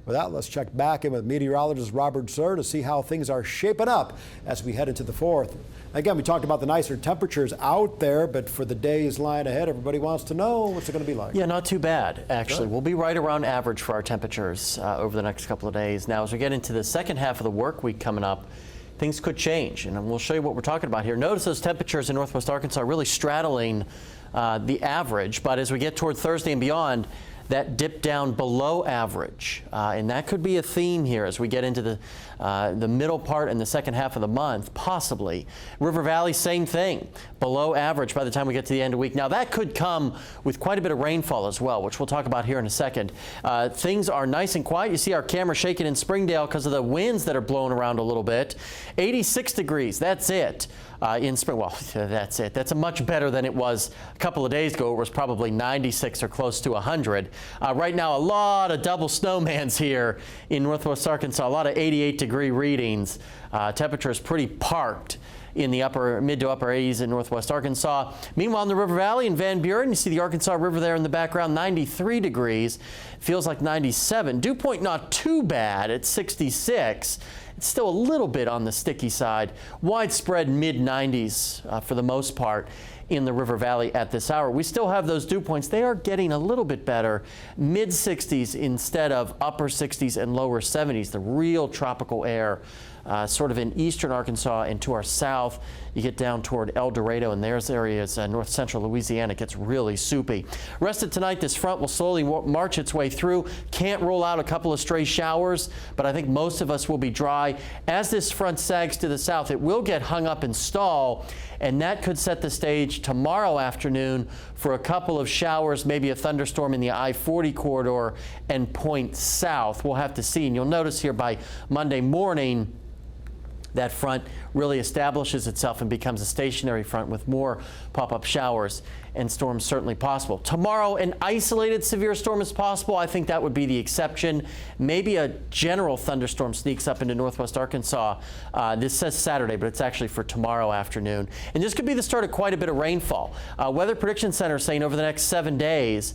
With that, let's check back in with meteorologist Robert Suhr to see how things are shaping up as we head into the 4th. Again, we talked about the nicer temperatures out there, but for the days lying ahead, everybody wants to know what's it going to be like. Yeah, not too bad, actually. Good. We'll be right around average for our temperatures over the next couple of days. Now, as we get into the second half of the work week coming up, things could change, and we'll show you what we're talking about here. Notice those temperatures in northwest Arkansas really straddling the average, but as we get toward Thursday and beyond, that dip down below average, and that could be a theme here as we get into the middle part and the second half of the month, possibly. River Valley, same thing, below average by the time we get to the end of the week. Now that could come with quite a bit of rainfall as well, which we'll talk about here in a second. Things are nice and quiet. You see our camera shaking in Springdale because of the winds that are blowing around a little bit. 86 degrees, that's it. In spring, well, that's it. That's much better than it was a couple of days ago. It was probably 96 or close to 100. Right now, a lot of double snowmans here in northwest Arkansas, a lot of 88-degree readings. Temperature is pretty parked in the mid to upper 80s in northwest Arkansas. Meanwhile, in the River Valley in Van Buren, you see the Arkansas River there in the background, 93 degrees. Feels like 97. Dew point not too bad at 66. It's still a little bit on the sticky side. Widespread mid-90s for the most part in the River Valley at this hour. We still have those dew points. They are getting a little bit better. Mid-60s instead of upper 60s and lower 70s. The real tropical air sort of in eastern Arkansas and to our south. You get down toward El Dorado and there's areas north central Louisiana. It gets really soupy. Rest of tonight, this front will slowly march its way through. Can't rule out a couple of stray showers, but I think most of us will be dry. As this front sags to the south, it will get hung up and stall, and that could set the stage tomorrow afternoon for a couple of showers, maybe a thunderstorm in the I-40 corridor and point south. We'll have to see, and you'll notice here by Monday morning, that front really establishes itself and becomes a stationary front with more pop-up showers and storms certainly possible. Tomorrow, an isolated severe storm is possible. I think that would be the exception. Maybe a general thunderstorm sneaks up into northwest Arkansas. This says Saturday, but it's actually for tomorrow afternoon. And this could be the start of quite a bit of rainfall. Weather Prediction Center is saying over the next 7 days,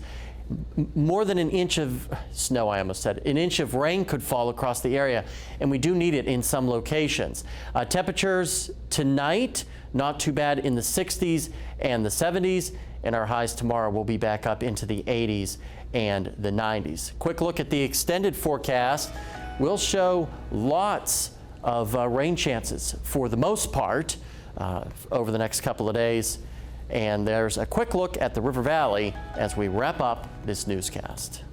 more than an inch of snow, I almost said, an inch of rain could fall across the area, and we do need it in some locations. Temperatures tonight, not too bad in the 60s and the 70s, and our highs tomorrow will be back up into the 80s and the 90s. Quick look at the extended forecast. We'll show lots of rain chances for the most part over the next couple of days. And there's a quick look at the River Valley as we wrap up this newscast.